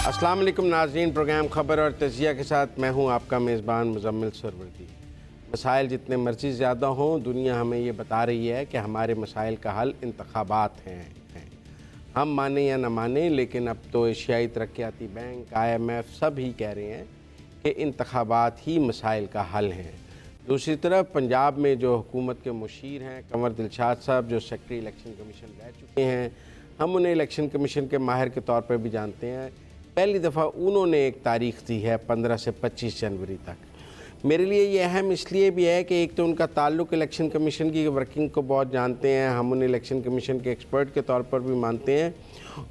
अस्सलाम वालेकुम नाज़रीन, प्रोग्राम ख़बर और तज़िया के साथ मैं हूं आपका मेज़बान मुज़म्मिल सरवर्दी। मसाइल जितने मर्ज़ी ज़्यादा हों, दुनिया हमें ये बता रही है कि हमारे मसाइल का हल इंतख़ाबात हैं। हम माने या न माने, लेकिन अब तो एशियाई तरक्याती बैंक, IMF सब ही कह रहे हैं कि इंतख़ाबात ही मसाइल का हल हैं। दूसरी तरफ पंजाब में जो हुकूमत के मुशीर हैं कंवर दिलशाद साहब, जो सेक्रेटरी इलेक्शन कमीशन रह चुके हैं, हम उन्हें इलेक्शन कमीशन के माहिर के तौर पर भी जानते हैं। पहली दफ़ा उन्होंने एक तारीख़ दी है 15 से 25 जनवरी तक। मेरे लिए ये अहम इसलिए भी है कि एक तो उनका ताल्लुक़ इलेक्शन कमीशन की वर्किंग को बहुत जानते हैं, हम उन्हें इलेक्शन कमीशन के एक्सपर्ट के तौर पर भी मानते हैं,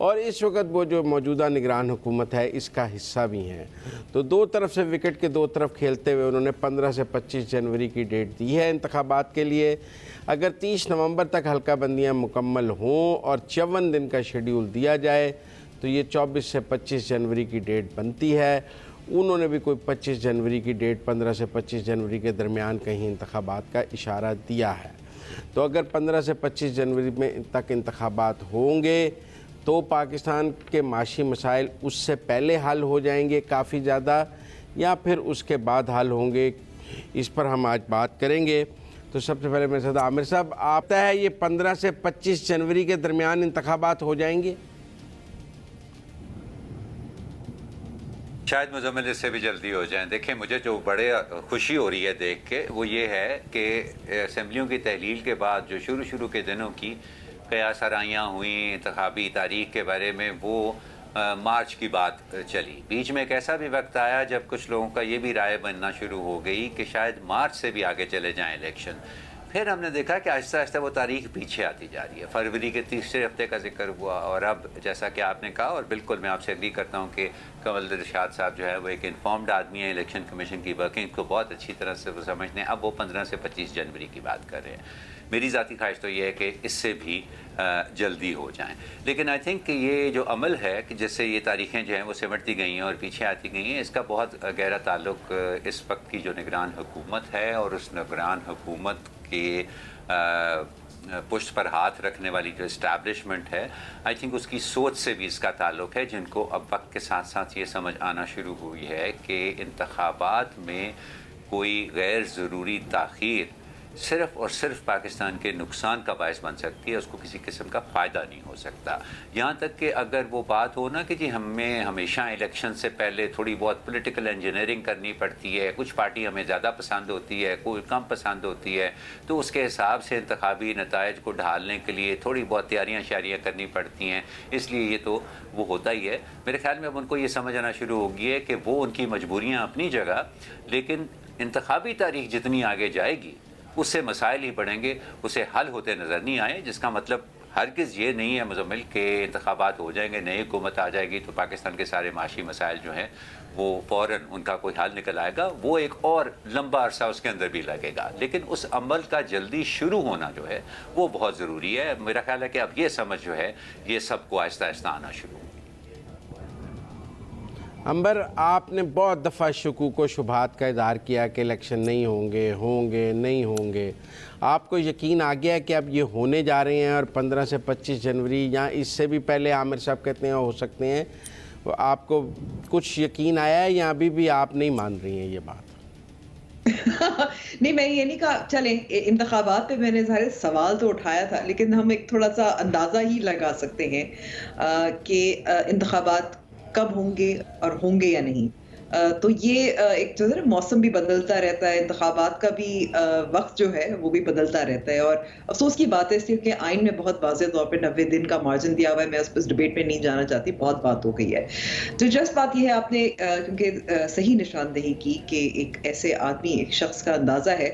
और इस वक्त वो जो मौजूदा निगरान हुकूमत है इसका हिस्सा भी हैं। तो दो तरफ से विकेट के दो तरफ खेलते हुए उन्होंने 15 से 25 जनवरी की डेट दी है इंतखाबात के लिए। अगर 30 नवंबर तक हल्का बंदियाँ मुकम्मल हों और 54 दिन का शेड्यूल दिया जाए तो ये 24 से 25 जनवरी की डेट बनती है। उन्होंने भी कोई 25 जनवरी की डेट 15 से 25 जनवरी के दरमियान कहीं इंतखाबात का इशारा दिया है। तो अगर 15 से 25 जनवरी में तक इंतखाबात होंगे तो पाकिस्तान के माशी मसाइल उससे पहले हल हो जाएंगे काफ़ी ज़्यादा, या फिर उसके बाद हल होंगे, इस पर हम आज बात करेंगे। तो सबसे पहले मेरे साथ आमिर साहब, आपता है ये 15 से 25 जनवरी के दरमियान इंतखाबात हो जाएंगे? शायद मुज़म्मिल इससे भी जल्दी हो जाएं। देखें, मुझे जो बड़े खुशी हो रही है देख के वो ये है कि असम्बलियों की तहलील के बाद जो शुरू के दिनों की कयास आराइयाँ हुई इंतखाबी तारीख के बारे में, वो मार्च की बात चली। बीच में एक ऐसा भी वक्त आया जब कुछ लोगों का ये भी राय बनना शुरू हो गई कि शायद मार्च से भी आगे चले जाएं इलेक्शन। फिर हमने देखा कि आहिस्ता आहिस्ता वो तारीख पीछे आती जा रही है। फरवरी के तीसरे हफ्ते का जिक्र हुआ, और अब जैसा कि आपने कहा, और बिल्कुल मैं आपसे एग्री करता हूँ कि कंवर दिलशाद साहब जो है वो एक इन्फॉर्म्ड आदमी है, इलेक्शन कमीशन की वर्किंग को बहुत अच्छी तरह से वो समझते हैं। अब वो 15 से 25 जनवरी की बात कर रहे हैं। मेरी ज़ाती ख्वाहिश तो ये है कि इससे भी जल्दी हो जाएं। लेकिन आई थिंक कि ये जो अमल है कि जिससे ये तारीखें जो हैं वो सिमटती गई हैं और पीछे आती गई हैं, इसका बहुत गहरा ताल्लुक इस वक्त की जो निगरान हुकूमत है और उस निगरान हुकूमत के पुष्ट पर हाथ रखने वाली जो इस्टेब्लिशमेंट है, आई थिंक उसकी सोच से भी इसका ताल्लुक है, जिनको अब वक्त के साथ साथ ये समझ आना शुरू हुई है कि इंतखाबात में कोई गैर ज़रूरी ताख़ीर सिर्फ़ और सिर्फ पाकिस्तान के नुकसान का बायस बन सकती है, उसको किसी किस्म का फ़ायदा नहीं हो सकता। यहाँ तक कि अगर वो बात हो ना कि जी हमें हमेशा इलेक्शन से पहले थोड़ी बहुत पॉलिटिकल इंजीनियरिंग करनी पड़ती है, कुछ पार्टी हमें ज़्यादा पसंद होती है, कोई कम पसंद होती है, तो उसके हिसाब से इंतखाबी नताइज को ढालने के लिए थोड़ी बहुत तैयारियाँ शारियाँ करनी पड़ती हैं। इसलिए ये तो वो होता ही है। मेरे ख्याल में अब उनको ये समझ आना शुरू हो गई है कि वो उनकी मजबूरियाँ अपनी जगह, लेकिन इंतखाबी तारीख जितनी आगे जाएगी उससे मसाइल ही बढ़ेंगे, उसे हल होते नज़र नहीं आए। जिसका मतलब हरगिज़ ये नहीं है मुज़म्मिल के इंतखाबात हो जाएंगे, नई हुकूमत आ जाएगी तो पाकिस्तान के सारे माशी मसाइल जो हैं वो फ़ौरन उनका कोई हल निकल आएगा। वो एक और लंबा अरसा उसके अंदर भी लगेगा, लेकिन उस अमल का जल्दी शुरू होना जो है वो बहुत ज़रूरी है। मेरा ख्याल है कि अब ये समझ जो है ये सबको आहिस्ता आहिस्ता आना शुरू। अंबर, आपने बहुत दफ़ा शकूक व शुबहात का इज़हार किया कि इलेक्शन नहीं होंगे नहीं होंगे। आपको यकीन आ गया कि अब ये होने जा रहे हैं और 15 से 25 जनवरी या इससे भी पहले आमिर साहब कहते हैं हो सकते हैं, तो आपको कुछ यकीन आया है या अभी भी आप नहीं मान रही हैं ये बात? नहीं, मैं ये नहीं कहा। चलें, इंतखाबात पे मैंने सारे सवाल तो उठाया था, लेकिन हम एक थोड़ा सा अंदाज़ा ही लगा सकते हैं कि इंतखाबात कब होंगे और होंगे या नहीं। तो ये एक जो है ना, मौसम भी बदलता रहता है, इंतखाबात का भी वक्त जो है वो भी बदलता रहता है। और अफसोस की बात है इसलिए कि आइन में बहुत वाज़ेह तौर पे 90 दिन का मार्जिन दिया हुआ है। मैं उस डिबेट में नहीं जाना चाहती, बहुत बात हो गई है। तो जस्ट बात यह है, आपने क्योंकि सही निशानदेही की कि एक ऐसे आदमी, एक शख्स का अंदाज़ा है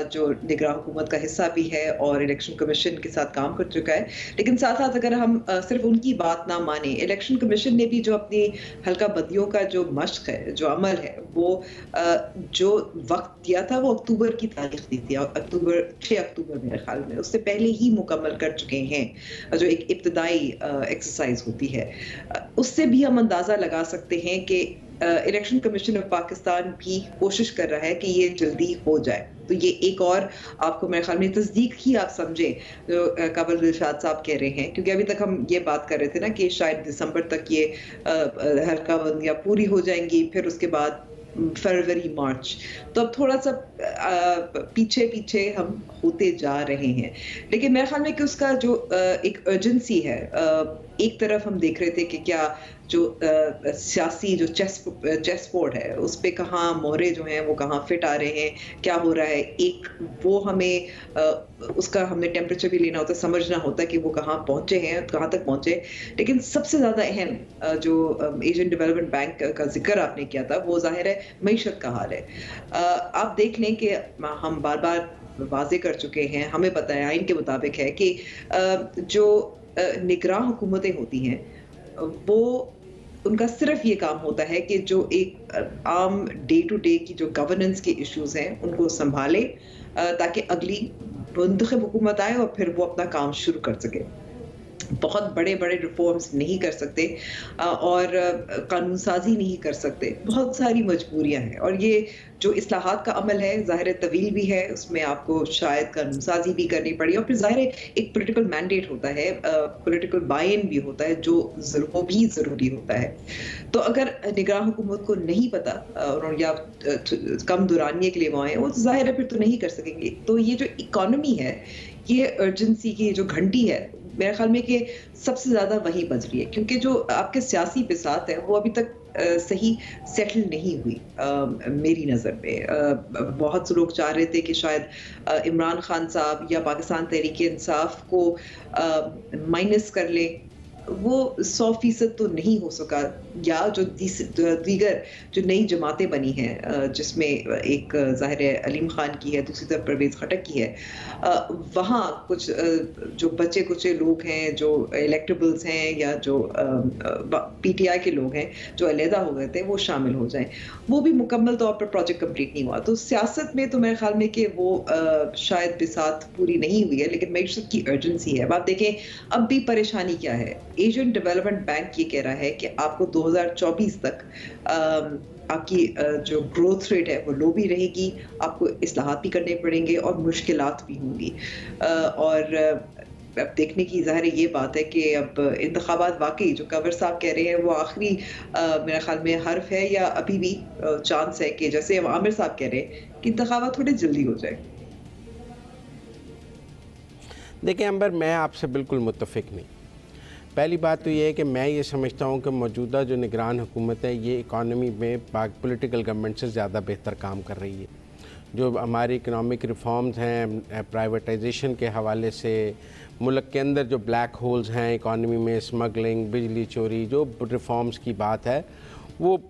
जो निगरान हुकूमत का हिस्सा भी है और इलेक्शन कमीशन के साथ काम कर चुका है। लेकिन साथ साथ अगर हम सिर्फ उनकी बात ना माने, इलेक्शन कमीशन ने भी जो अपनी हल्का बदियों का जो मश्क है, जो अमल है, वो जो वक्त दिया था वो अक्टूबर की तारीख दी थी, 6 अक्टूबर मेरे ख्याल में, उससे पहले ही मुकम्मल कर चुके हैं। जो एक इब्तदाई एक्सरसाइज होती है, उससे भी हम अंदाज़ा लगा सकते हैं कि इलेक्शन कमीशन ऑफ पाकिस्तान भी कोशिश कर रहा है कि ये जल्दी हो जाए। तो ये एक और आपको मेरे ख्याल में तस्दीक ही आप समझें जो काबिल दिलशाद साहब कह रहे हैं, क्योंकि अभी तक हम ये बात कर रहे थे ना कि शायद दिसंबर तक ये हल्का बंदियां पूरी हो जाएंगी, फिर उसके बाद फरवरी मार्च, तो अब थोड़ा सा पीछे पीछे हम होते जा रहे हैं। लेकिन मेरे ख्याल में कि उसका जो एक अर्जेंसी है, एक तरफ हम देख रहे थे कि क्या जो सियासी जो चेस बोर्ड है उस पे कहाँ मोहरे जो हैं वो कहाँ फिट आ रहे हैं, क्या हो रहा है, एक वो हमें उसका हमने टेम्परेचर भी लेना होता है, समझना होता है कि वो कहाँ पहुंचे हैं, कहाँ तक पहुंचे। लेकिन सबसे ज्यादा अहम जो एशियन डेवलपमेंट बैंक का जिक्र आपने किया था, वो जाहिर है मईशत का हाल है। आप देख लें कि हम बार बार वाजे कर चुके हैं, हमें पता है आइन के मुताबिक है कि जो निगरान हुकूमतें होती हैं वो उनका सिर्फ ये काम होता है कि जो एक आम डे टू डे की जो गवर्नेंस के इश्यूज हैं उनको संभाले, ताकि अगली मुंतखब हुकूमत आए और फिर वो अपना काम शुरू कर सके। बहुत बड़े बड़े रिफॉर्म्स नहीं कर सकते और कानून साजी नहीं कर सकते, बहुत सारी मजबूरियां हैं। और ये जो इस्लाहात का अमल है ज़ाहिर तवील भी है, उसमें आपको शायद कानून साजी भी करनी पड़ी, और फिर ज़ाहिर एक पॉलिटिकल मैंडेट होता है, पॉलिटिकल बाय-इन भी होता है जो वो भी ज़रूरी होता है। तो अगर निगरान हुकूमत को नहीं पता और या कम दुरानिये के लिए वो आए, वो ज़ाहिर है फिर तो नहीं कर सकेंगे। तो ये जो इकॉनमी है, ये अर्जेंसी की जो घंटी है, मेरे ख्याल में कि सबसे ज्यादा वही बज रही है, क्योंकि जो आपके सियासी बिसात है वो अभी तक सही सेटल नहीं हुई मेरी नज़र में। बहुत से लोग चाह रहे थे कि शायद इमरान खान साहब या पाकिस्तान तहरीक इंसाफ को माइनस कर ले, वो 100% तो नहीं हो सका। या जो दीगर जो नई जमातें बनी हैं, जिसमें एक ज़ाहिर अलीम खान की है, दूसरी तरफ परवेज़ खटक की है, वहाँ कुछ जो बचे कुचे लोग हैं जो इलेक्टेबल्स हैं या जो पीटीआई के लोग हैं जो अलहदा हो गए थे, वो शामिल हो जाएं। वो भी मुकम्मल तौर पर प्रोजेक्ट कंप्लीट नहीं हुआ। तो सियासत में तो मेरे ख्याल में कि वो शायद बिसात पूरी नहीं हुई है, लेकिन मईशत की अर्जेंसी है। अब आप देखें अब भी परेशानी क्या है। एशियन डेवलपमेंट बैंक ये कह रहा है कि आपको 2024 तक आपकी जो ग्रोथ रेट है वो लो भी रहेगी, आपको इस्लाहात भी करने पड़ेंगे और मुश्किलात भी होंगी। और अब देखने की ज़ाहिर ये बात है कि अब इंतखाबात वाकई जो कंवर साहब कह रहे हैं वो आखिरी मेरे ख्याल में हर्फ है, या अभी भी चांस है कि जैसे आमिर साहब कह रहे हैं कि इंतखाबात थोड़े जल्दी हो जाए। देखिए अंबर, मैं आपसे बिल्कुल मुत्तफिक नहीं। पहली बात तो ये है कि मैं ये समझता हूँ कि मौजूदा जो निगरान हुकूमत है ये इकॉनमी में पॉलिटिकल गवर्नमेंट से ज़्यादा बेहतर काम कर रही है। जो हमारी इकनॉमिक रिफॉर्म्स हैं, प्राइवेटाइजेशन के हवाले से, मुल्क के अंदर जो ब्लैक होल्स हैं इकॉनमी में, स्मगलिंग, बिजली चोरी, जो रिफॉर्म्स की बात है वो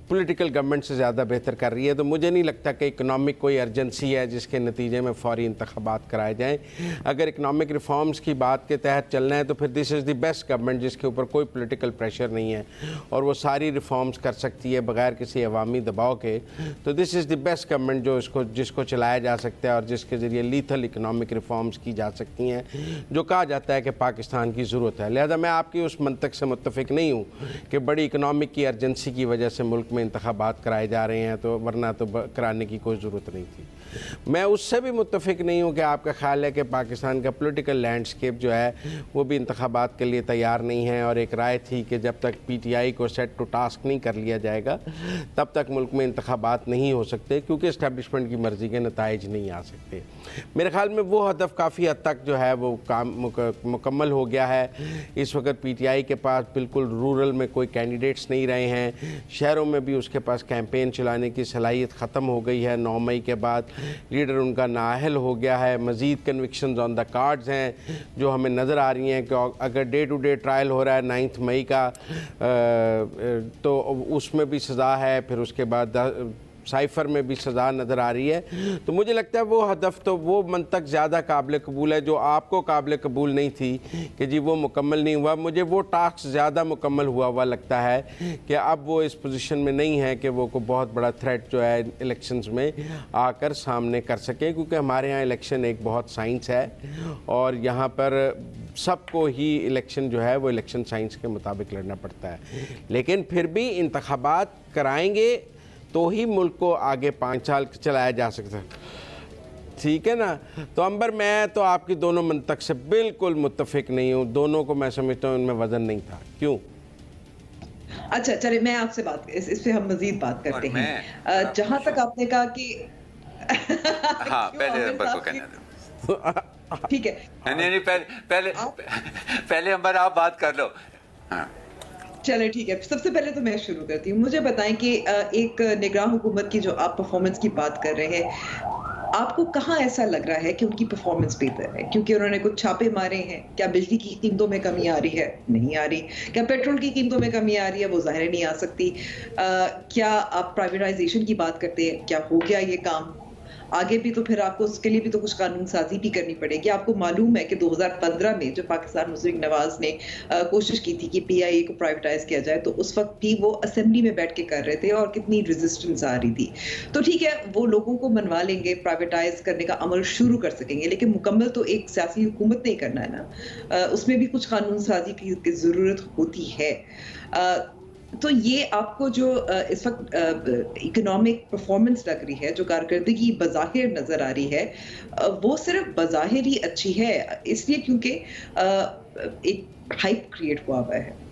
पॉलिटिकल गवर्नमेंट से ज़्यादा बेहतर कर रही है। तो मुझे नहीं लगता कि इकनॉमिक कोई अर्जेंसी है जिसके नतीजे में फ़ौरी इंतखाबात कराए जाएँ। अगर इकनॉमिक रिफॉर्म्स की बात के तहत चलना है तो फिर this is the best government जिसके ऊपर कोई पॉलिटिकल प्रेशर नहीं है और वो सारी रिफॉर्म्स कर सकती है बग़ैर किसी अवामी दबाव के। तो this is the best government जो जिसको चलाया जा सकता है और जिसके ज़रिए लीथल इकनॉमिक रिफॉर्म्स की जा सकती हैं जो कहा जाता है कि पाकिस्तान की ज़रूरत है। लिहाजा मैं आपकी उस मंतक से मुत्तफिक नहीं हूँ कि बड़ी इकनॉमिक की अर्जेंसी की वजह से मुल्क में इंतखाबात कराए जा रहे हैं, तो वरना तो कराने की कोई ज़रूरत नहीं थी। मैं उससे भी मुत्तफिक नहीं हूँ कि आपका ख्याल है कि पाकिस्तान का पॉलिटिकल लैंडस्केप जो है वो भी इंतखाबात के लिए तैयार नहीं है, और एक राय थी कि जब तक पीटीआई को सेट टू टास्क नहीं कर लिया जाएगा तब तक मुल्क में इंतखाबात नहीं हो सकते, क्योंकि इस्टेब्लिशमेंट की मर्ज़ी के नताइज नहीं आ सकते। मेरे ख्याल में वो हदफ काफ़ी हद तक जो है वो काम मुकम्मल हो गया है। इस वक्त पीटीआई के पास बिल्कुल रूरल में कोई कैंडिडेट्स नहीं रहे हैं, शहरों में भी उसके पास कैंपेन चलाने की सलाहियत ख़त्म हो गई है। 9 मई के बाद लीडर उनका नाअहल हो गया है। मज़ीद कन्विक्शंस ऑन द कार्ड्स हैं जो हमें नज़र आ रही हैं कि अगर डे टू डे ट्रायल हो रहा है 9 मई का तो उसमें भी सज़ा है, फिर उसके बाद साइफ़र में भी सज़ा नज़र आ रही है। तो मुझे लगता है वो हदफ तो वो मंतक ज़्यादा काबिल कबूल है जो आपको काबिल कबूल नहीं थी कि जी वो मुकम्मल नहीं हुआ। मुझे वो टास्क ज़्यादा मुकम्मल हुआ लगता है कि अब वो इस पोजीशन में नहीं है कि वो को बहुत बड़ा थ्रेट जो है इलेक्शंस में आकर सामने कर सके, क्योंकि हमारे यहाँ इलेक्शन एक बहुत साइंस है और यहाँ पर सबको ही इलेक्शन जो है वो इलेक्शन साइंस के मुताबिक लड़ना पड़ता है। लेकिन फिर भी इंतखाबात कराएंगे तो ही मुल्क को आगे 5 साल चलाया जा सकता है। ठीक है ना। तो अंबर, मैं तो आपकी दोनों मंतक से बिल्कुल मुत्तफिक नहीं हूँ। दोनों को मैं समझता हूँ इनमें वजन नहीं था। क्यों? अच्छा चलिए, मैं आपसे इस पे हम मजीद बात करते हैं। जहां तक आपने कहा कि हाँ, पहले अंबर को कहने दो। ठीक है, नहीं, पहले अंबर आप बात कर लो। हाँ, चले ठीक है। सबसे पहले तो मैं शुरू करती हूँ। मुझे बताएं कि एक निगरान हुकूमत की जो आप परफॉर्मेंस की बात कर रहे हैं, आपको कहाँ ऐसा लग रहा है कि उनकी परफॉर्मेंस बेहतर है? क्योंकि उन्होंने कुछ छापे मारे हैं। क्या बिजली की कीमतों में कमी आ रही है? नहीं आ रही। क्या पेट्रोल की कीमतों में कमी आ रही है? वो ज़ाहिर नहीं आ सकती। क्या आप प्राइवेटाइजेशन की बात करते हैं, क्या हो गया ये काम? आगे भी तो फिर आपको उसके लिए भी तो कुछ कानून साजी भी करनी पड़ेगी। आपको मालूम है कि 2015 में जो पाकिस्तान मुस्लिम नवाज ने कोशिश की थी कि पीआईए को प्राइवेटाइज किया जाए, तो उस वक्त भी वो असेंबली में बैठ के कर रहे थे और कितनी रेजिस्टेंस आ रही थी। तो ठीक है, वो लोगों को मनवा लेंगे, प्राइवेटाइज करने का अमल शुरू कर सकेंगे, लेकिन मुकम्मल तो एक सियासी हुकूमत नहीं करना है ना। उसमें भी कुछ कानून साजी की जरूरत होती है। तो ये आपको जो इस वक्त इकोनॉमिक परफॉर्मेंस लग रही है, जो कारकर्दगी बज़ाहिर नजर आ रही है, वो सिर्फ बज़ाहिर ही अच्छी है, इसलिए क्योंकि एक हाइप क्रिएट हुआ हुआ है।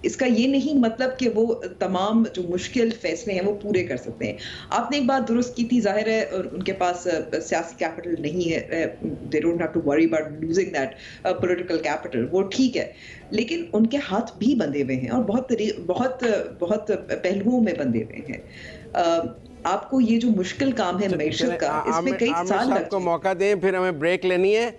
इसका ये नहीं मतलब कि वो तमाम जो मुश्किल फैसले हैं वो पूरे कर सकते हैं। आपने एक बात दुरुस्त की थी, जाहिर है उनके पास सियासी कैपिटल नहीं है, they don't have to worry about losing that political capital, वो ठीक है, लेकिन उनके हाथ भी बंधे हुए हैं और बहुत पहलुओं में बंधे हुए हैं। आपको ये जो मुश्किल काम है मैशत का, इसमें कई साल आपको मौका दें, फिर हमें ब्रेक लेनी है।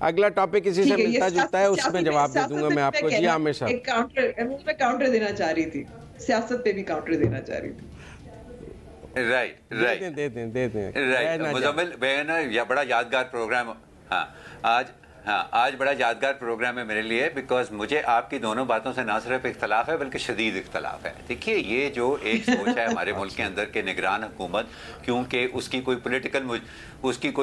अगला टॉपिक इसी से मिलता जुलता है, उसमें जवाब दे दूंगा मैं आपको। जी आमिर साहब, एक काउंटर देना चाह रही थी, सियासत पे भी काउंटर देना चाह रही थी। राइट, दे दें राइट। मुजम्मिल बहन, यह बड़ा यादगार प्रोग्राम। आज बड़ा यादगार प्रोग्राम है मेरे लिए, बिकॉज मुझे आपकी दोनों बातों से ना सिर्फ इख्तलाफ है बल्कि शदीद इख्तलाफ है। देखिए, ये जो एक सोच है हमारे मुल्क के अंदर के निगरान हुकूमत, क्योंकि उसकी कोई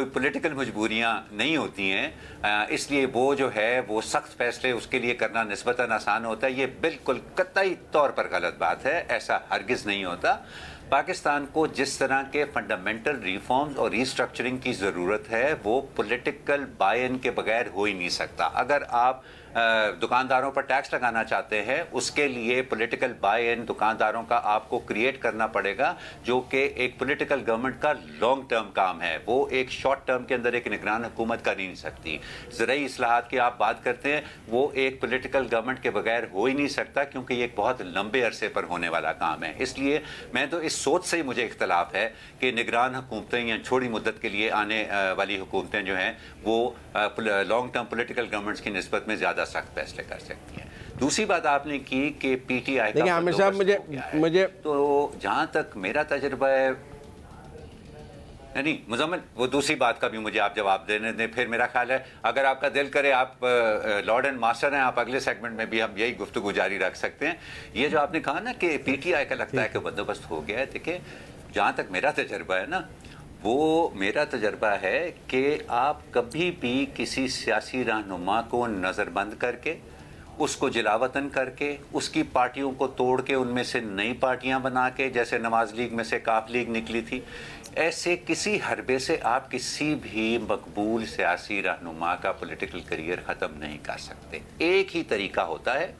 पॉलिटिकल मजबूरियाँ नहीं होती हैं, इसलिए वो जो है वो सख्त फैसले उसके लिए करना निस्बतन आसान होता है। ये बिल्कुल कतई तौर पर गलत बात है, ऐसा हरगिज़ नहीं होता। पाकिस्तान को जिस तरह के फंडामेंटल रिफॉर्म्स और रीस्ट्रक्चरिंग की ज़रूरत है, वो पॉलिटिकल बाय इन के बगैर हो ही नहीं सकता। अगर आप दुकानदारों पर टैक्स लगाना चाहते हैं, उसके लिए पॉलिटिकल बाय इन दुकानदारों का आपको क्रिएट करना पड़ेगा, जो कि एक पॉलिटिकल गवर्नमेंट का लॉन्ग टर्म काम है। वो एक शॉर्ट टर्म के अंदर एक निगरान हुकूमत कर नहीं सकती। ज़राई इस्लाहात की आप बात करते हैं, वो एक पॉलिटिकल गवर्नमेंट के बगैर हो ही नहीं सकता, क्योंकि ये एक बहुत लंबे अरसे पर होने वाला काम है। इसलिए मैं तो इस सोच से ही मुझे इख्तलाफ है कि निगरान हुकूमतें या छोटी मुद्दत के लिए आने वाली हुकूमतें जो हैं वो लॉन्ग टर्म पॉलिटिकल गवर्नमेंट्स की निस्बत में ज़्यादा सख्त फैसले कर सकती हैं। दूसरी बात आपने की कि पीटीआई का आमिर साहब, मुझे तो जहाँ तक मेरा तजुर्बा है, नहीं मुजम्मिल, वो दूसरी बात का भी मुझे आप जवाब देने दें। फिर मेरा ख्याल है अगर आपका दिल करे, आप लॉर्ड एंड मास्टर हैं, आप अगले सेगमेंट में भी हम यही गुफ्तगू जारी रख सकते हैं। ये जो आपने कहा ना कि पीटीआई का लगता है कि बंदोबस्त हो गया है, देखिए जहाँ तक मेरा तजुर्बा है ना, वो मेरा तजुर्बा है कि आप कभी भी किसी सियासी रहनुमा को नज़रबंद करके, उसको जलावतन करके, उसकी पार्टियों को तोड़ के उनमें से नई पार्टियां बना के, जैसे नवाज लीग में से काफ लीग निकली थी, ऐसे किसी हरबे से आप किसी भी मकबूल सियासी रहनुमा का पॉलिटिकल करियर ख़त्म नहीं कर सकते। एक ही तरीका होता है,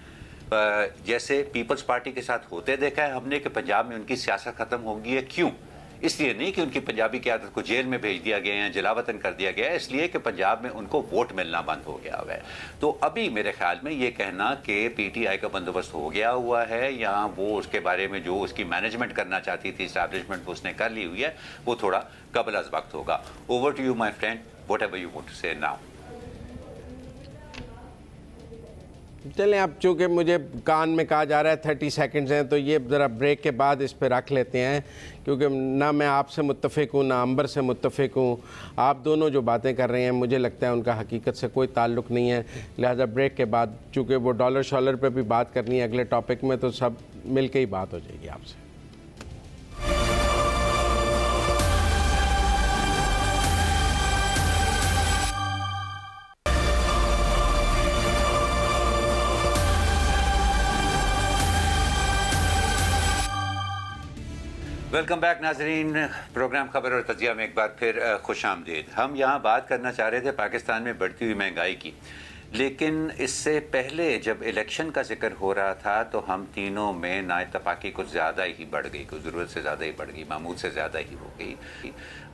जैसे पीपल्स पार्टी के साथ होते देखा है हमने कि पंजाब में उनकी सियासत ख़त्म हो गई है। क्यों? इसलिए नहीं कि उनकी पंजाबी क़यादत को जेल में भेज दिया गया है, जलावतन कर दिया गया है, इसलिए कि पंजाब में उनको वोट मिलना बंद हो गया हुआ है। तो अभी मेरे ख्याल में ये कहना कि पीटीआई का बंदोबस्त हो गया हुआ है या वो उसके बारे में जो उसकी मैनेजमेंट करना चाहती थी, इस्टेब्लिशमेंट उसने कर ली हुई है, वो थोड़ा कबल अज़ वक्त होगा। Over to you my friend, whatever you want to say now. चलें, अब चूँकि मुझे कान में कहा जा रहा है 30 सेकंड्स हैं, तो ये ज़रा ब्रेक के बाद इस पर रख लेते हैं, क्योंकि ना मैं आपसे मुत्तफ़िक हूँ ना अंबर से मुत्तफ़िक हूँ। आप दोनों जो बातें कर रहे हैं मुझे लगता है उनका हकीकत से कोई ताल्लुक़ नहीं है। लिहाजा ब्रेक के बाद, चूँकि वो डॉलर शॉलर पर भी बात करनी है अगले टॉपिक में, तो सब मिल के ही बात हो जाएगी आपसे। वेलकम बैक नाजरीन, प्रोग्राम खबर और तजिया में एक बार फिर खुश आमदीद। हम यहाँ बात करना चाह रहे थे पाकिस्तान में बढ़ती हुई महंगाई की, लेकिन इससे पहले जब इलेक्शन का जिक्र हो रहा था तो हम तीनों में नाइतफाकी कुछ ज़्यादा ही बढ़ गई, कुछ ज़रूरत से ज़्यादा ही बढ़ गई, मामूल से ज़्यादा ही हो गई।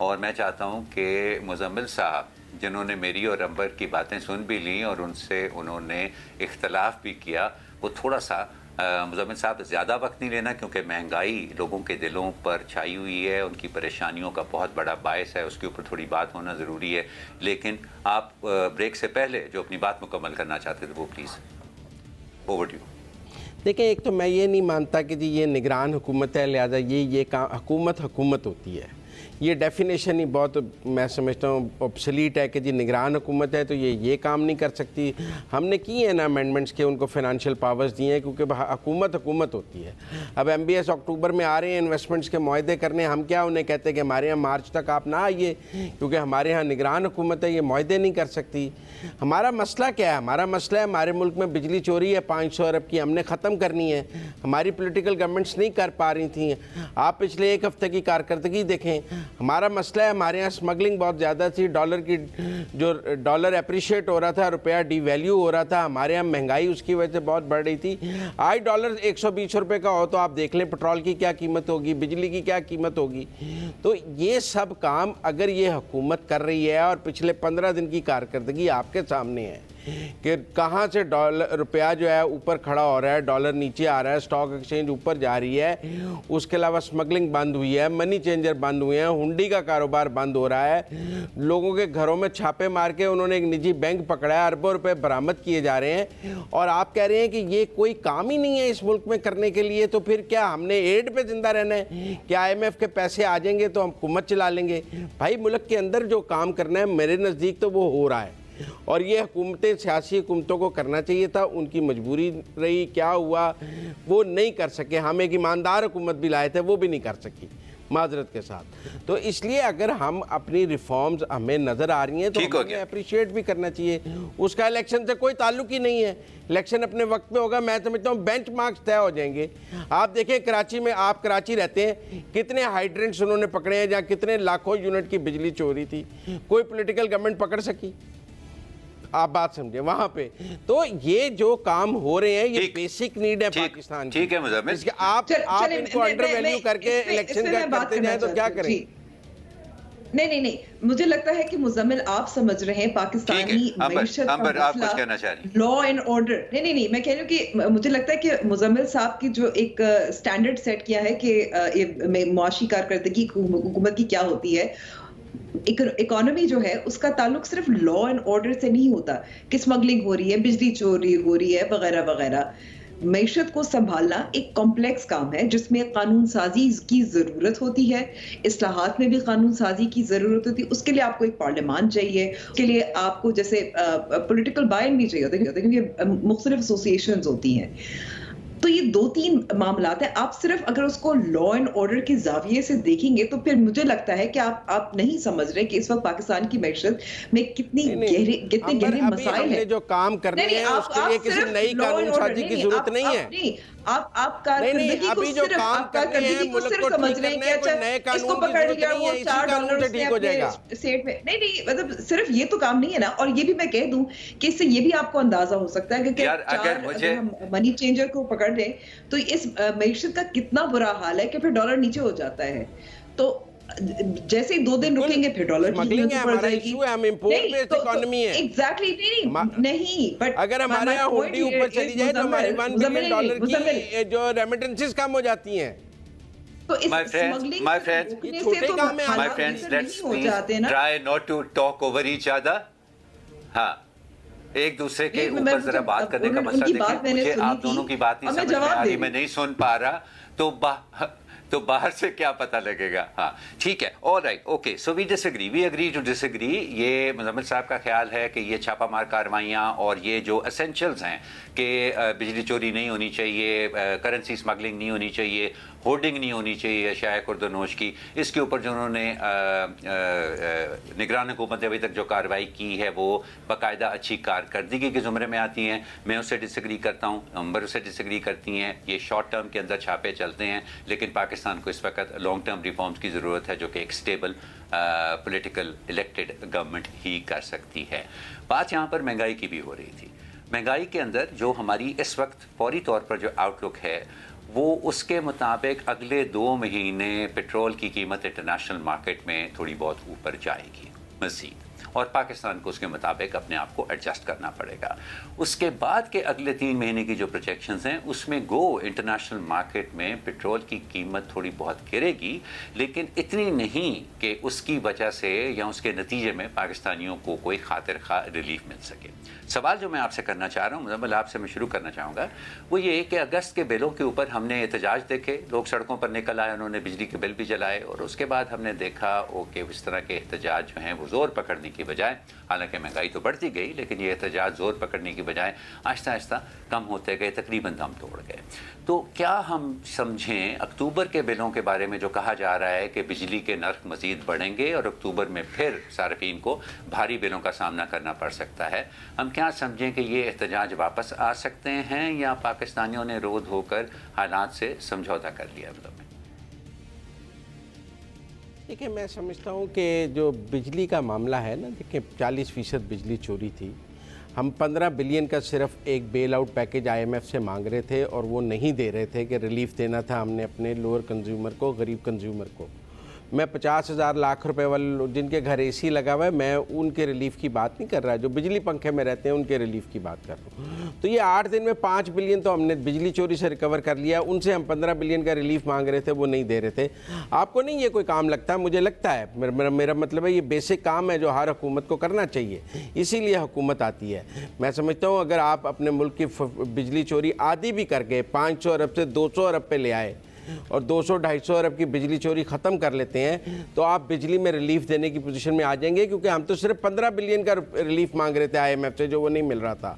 और मैं चाहता हूँ कि मुज़म्मिल साहब, जिन्होंने मेरी और अंबर की बातें सुन भी ली और उनसे उन्होंने इख्तलाफ भी किया, वो थोड़ा सा मुज़म्मिल साहब ज़्यादा वक्त नहीं लेना, क्योंकि महंगाई लोगों के दिलों पर छाई हुई है, उनकी परेशानियों का बहुत बड़ा बायस है, उसके ऊपर थोड़ी बात होना ज़रूरी है। लेकिन आप ब्रेक से पहले जो अपनी बात मुकम्मल करना चाहते थे वो प्लीज़ ओवर टू यू। देखिए, एक तो मैं ये नहीं मानता कि जी ये निगरान हुकूमत है, लिहाजा ये काम हुकूमत होती है। ये डेफिनेशन ही बहुत, मैं समझता हूँ, ऑब्सलीट है कि जी निगरान हुकूमत है तो ये काम नहीं कर सकती। हमने किए हैं ना अमेंडमेंट्स के, उनको फाइनेंशियल पावर्स दिए हैं, क्योंकि हुकूमत होती है। अब MBS अक्टूबर में आ रहे हैं इन्वेस्टमेंट्स के मुआहदे करने, हम क्या उन्हें कहते हैं कि हमारे यहाँ मार्च तक आप ना आइए, क्योंकि हमारे यहाँ निगरान हुकूमत है, ये मुआहदे नहीं कर सकती। हमारा मसला क्या है? हमारा मसला है हमारे मुल्क में बिजली चोरी है 500 अरब की, हमने ख़त्म करनी है। हमारी पॉलिटिकल गवर्नमेंट्स नहीं कर पा रही थी। आप पिछले एक हफ्ते की कारकर्दगी देखें। हमारा मसला है हमारे यहाँ स्मगलिंग बहुत ज़्यादा थी, डॉलर अप्रिशिएट हो रहा था, रुपया डिवैल्यू हो रहा था, हमारे यहाँ महंगाई उसकी वजह से बहुत बढ़ रही थी। आज डॉलर 120 रुपये का हो तो आप देख लें पेट्रोल की क्या कीमत होगी, बिजली की क्या कीमत होगी। तो ये सब काम अगर ये हुकूमत कर रही है, और पिछले 15 दिन की कारकर्दगी आपके सामने है कि कहाँ से रुपया जो है ऊपर खड़ा हो रहा है, डॉलर नीचे आ रहा है, स्टॉक एक्सचेंज ऊपर जा रही है, उसके अलावा स्मगलिंग बंद हुई है, मनी चेंजर बंद हुए हैं, हुंडी का कारोबार बंद हो रहा है, लोगों के घरों में छापे मार के उन्होंने एक निजी बैंक पकड़ा है, अरबों रुपए बरामद किए जा रहे हैं, और आप कह रहे हैं कि ये कोई काम ही नहीं है इस मुल्क में करने के लिए। तो फिर क्या हमने एड पे जिंदा रहना है कि IMF के पैसे आ जाएंगे तो हम हुकूमत चला लेंगे? भाई, मुल्क के अंदर जो काम करना है मेरे नज़दीक तो वो हो रहा है, और ये हुकूमतें, सियासी हुकूमतों को करना चाहिए था, उनकी मजबूरी रही। क्या हुआ? वो नहीं कर सके। हम एक ईमानदार हुकूमत भी लाए थे, वो भी नहीं कर सकी, माजरत के साथ। तो इसलिए अगर हम अपनी रिफॉर्म्स हमें नज़र आ रही हैं तो हमें अप्रिशिएट भी करना चाहिए। उसका इलेक्शन से कोई ताल्लुक ही नहीं है, इलेक्शन अपने वक्त पे होगा। मैं समझता हूँ बेंच मार्क्स तय हो जाएंगे। आप देखें कराची में, आप कराची रहते हैं, कितने हाइड्रेंट्स उन्होंने पकड़े हैं जहाँ कितने लाखों यूनिट की बिजली चोरी थी, कोई पॉलिटिकल गवर्नमेंट पकड़ सकी? आप बात समझे वहां पे। तो ये जो काम हो रहे हैं, ये बेसिक नीड है पाकिस्तान की। ठीक है मुज़म्मिल, आप इनको अंडर वैल्यू करके इलेक्शन करते जाए तो क्या करें? नहीं, मुझे लगता है कि मुज़म्मिल आप समझ रहे हैं पाकिस्तानी मईशत का मसला, लॉ एंड ऑर्डर। नहीं, मैं कह रही हूँ कि मुझे लगता है कि मुज़म्मिल साहब की जो एक स्टैंडर्ड सेट किया है कि मुआशी कारकर्दगी हुकूमत की क्या होती है, इकोनॉमी जो है उसका ताल्लुक सिर्फ लॉ एंड ऑर्डर से नहीं होता कि स्मगलिंग हो रही है, बिजली चोरी हो रही है, वगैरह वगैरह। मईशत को संभालना एक कॉम्प्लेक्स काम है जिसमें कानून साजी की जरूरत होती है, इस्लाहात में भी कानून साजी की जरूरत होती है। उसके लिए आपको एक पार्लियामान चाहिए, उसके लिए आपको जैसे पॉलिटिकल बायन भी चाहिए होता है, क्योंकि मुख्तलिफ एसोसिएशंस होती हैं। तो ये 2-3 मामलात हैं। आप सिर्फ अगर उसको लॉ एंड ऑर्डर के जाविये से देखेंगे तो फिर मुझे लगता है कि आप नहीं समझ रहे कि इस वक्त पाकिस्तान की मैशत में कितने गहरे मसाइल हैं। जो काम करने हैं उसके लिए किसी नई कानून साजी की जरूरत नहीं है। आप कारकर्दगी को सिर्फ समझ रहे हैं कि अच्छा इसको पकड़ लिया, वो $4 ठीक हो जाएगा सेट में। नहीं, मतलब सिर्फ ये तो काम नहीं है ना। और ये भी मैं कह दूं कि इससे ये भी आपको अंदाजा हो सकता है कि अगर हम मनी चेंजर को पकड़ दें तो इस मईशत का कितना बुरा हाल है कि फिर डॉलर नीचे हो जाता है। तो जैसे ही 2 दिन रुकेंगे फिर डॉलर की कीमत बढ़ जाएगी। हम इंपोर्ट बेस्ड इकोनॉमी है। एग्जैक्टली नहीं, बट अगर हमारे यहाँ हुंडी ऊपर चली जाए तो हमारी $1 बिलियन की जो रेमिटेंसेस कम हो जाती हैं। तो इस smuggling my friends, let's please try not to talk over each other. हाँ, एक दूसरे के ऊपर जरा बात करने का मसला देखिए। मुझे आप दोनों की बात नहीं समझ में आ रही, मैं नहीं सुन पा रहा, तो बाहर से क्या पता लगेगा। हाँ ठीक है, alright, okay, so we disagree, we agree to disagree. ये मुज़म्मिल साहब का ख्याल है कि ये छापामार कार्रवाइयाँ और ये जो एसेंशियल्स हैं कि बिजली चोरी नहीं होनी चाहिए, करेंसी स्मगलिंग नहीं होनी चाहिए, होर्डिंग नहीं होनी चाहिए अशाए खुर्दनोश की, इसके ऊपर जो उन्होंने निगरान हुकूमत ने अभी तक जो कार्रवाई की है वो बाकायदा अच्छी कारकर्दगी के ज़ुमरे में आती हैं। मैं उससे डिसएग्री करता हूँ, अंबर उससे डिसएग्री करती हैं। ये शॉर्ट टर्म के अंदर छापे चलते हैं, लेकिन पाकिस्तान पाकिस्तान को इस वक्त लॉन्ग टर्म रिफॉर्म्स की ज़रूरत है, जो कि एक स्टेबल पॉलिटिकल इलेक्टेड गवर्नमेंट ही कर सकती है। बात यहाँ पर महंगाई की भी हो रही थी। महंगाई के अंदर जो हमारी इस वक्त फौरी तौर पर जो आउटलुक है वो उसके मुताबिक अगले 2 महीने पेट्रोल की कीमत इंटरनेशनल मार्केट में थोड़ी बहुत ऊपर जाएगी मज़ीद, और पाकिस्तान को उसके मुताबिक अपने आप को एडजस्ट करना पड़ेगा। उसके बाद के अगले 3 महीने की जो प्रोजेक्शंस हैं उसमें इंटरनेशनल मार्केट में पेट्रोल की कीमत थोड़ी बहुत गिरेगी, लेकिन इतनी नहीं कि उसकी वजह से या उसके नतीजे में पाकिस्तानियों को कोई खातिर खा रिलीफ मिल सके। सवाल जो मैं आपसे करना चाह रहा हूँ, मुजम्मिल आपसे मैं शुरू करना चाहूँगा, वो ये कि अगस्त के बिलों के ऊपर हमने एहतजाज देखे, लोग सड़कों पर निकल आए, उन्होंने बिजली के बिल भी जलाए, और उसके बाद हमने देखा कि इस तरह के एहतजाज जो हैं वो ज़ोर पकड़ने की बजाय, हालांकि महंगाई तो बढ़ती गई, लेकिन ये एहतजाज ज़ोर पकड़ने की बजाय आहिस्ता आहिस्ता कम होते गए, तकरीबन दम तोड़ गए। तो क्या हम समझें अक्टूबर के बिलों के बारे में जो कहा जा रहा है कि बिजली के नर्ख मज़ीद बढ़ेंगे और अक्टूबर में फिर सार्फिन को भारी बिलों का सामना करना पड़ सकता है, हम क्या समझें कि ये एहतजाज वापस आ सकते हैं या पाकिस्तानियों ने रोध होकर हालात से समझौता कर लिया? देखिए, मैं समझता हूँ कि जो बिजली का मामला है ना, देखिए 40% बिजली चोरी थी। हम 15 बिलियन का सिर्फ एक बेल आउट पैकेज IMF से मांग रहे थे और वो नहीं दे रहे थे कि रिलीफ देना था हमने अपने लोअर कंज्यूमर को, गरीब कंज्यूमर को। मैं 50,000 लाख रुपए वाले जिनके घर AC लगा हुआ है, मैं उनके रिलीफ की बात नहीं कर रहा, जो बिजली पंखे में रहते हैं उनके रिलीफ की बात कर रहा हूँ। तो ये 8 दिन में 5 बिलियन तो हमने बिजली चोरी से रिकवर कर लिया। उनसे हम 15 बिलियन का रिलीफ मांग रहे थे, वो नहीं दे रहे थे। आपको नहीं ये कोई काम लगता? मुझे लगता है, मेरा मतलब है ये बेसिक काम है जो हर हुकूमत को करना चाहिए, इसीलिए हुकूमत आती है। मैं समझता हूँ अगर आप अपने मुल्क की बिजली चोरी आधी भी करके 500 अरब से 200 अरब पे ले आए और 200-250 अरब की बिजली चोरी ख़त्म कर लेते हैं, तो आप बिजली में रिलीफ देने की पोजीशन में आ जाएंगे, क्योंकि हम तो सिर्फ 15 बिलियन का रिलीफ मांग रहे थे IMF से, जो वो नहीं मिल रहा था।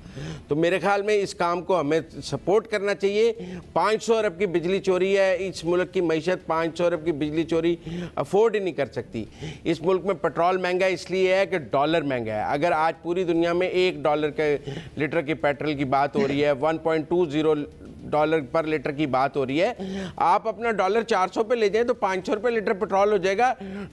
तो मेरे ख्याल में इस काम को हमें सपोर्ट करना चाहिए। 500 अरब की बिजली चोरी है, इस मुल्क की मईशत 500 अरब की बिजली चोरी अफोर्ड ही नहीं कर सकती। इस मुल्क में पेट्रोल महंगा इसलिए है कि डॉलर महंगा है। अगर आज पूरी दुनिया में $1 के लीटर की पेट्रोल की बात हो रही है, $1.20 पर लीटर की बात हो रही है, आप अपना डॉलर 400 पे ले जाएं तो 500 रुपये लीटर पेट्रोल हो जाएगा,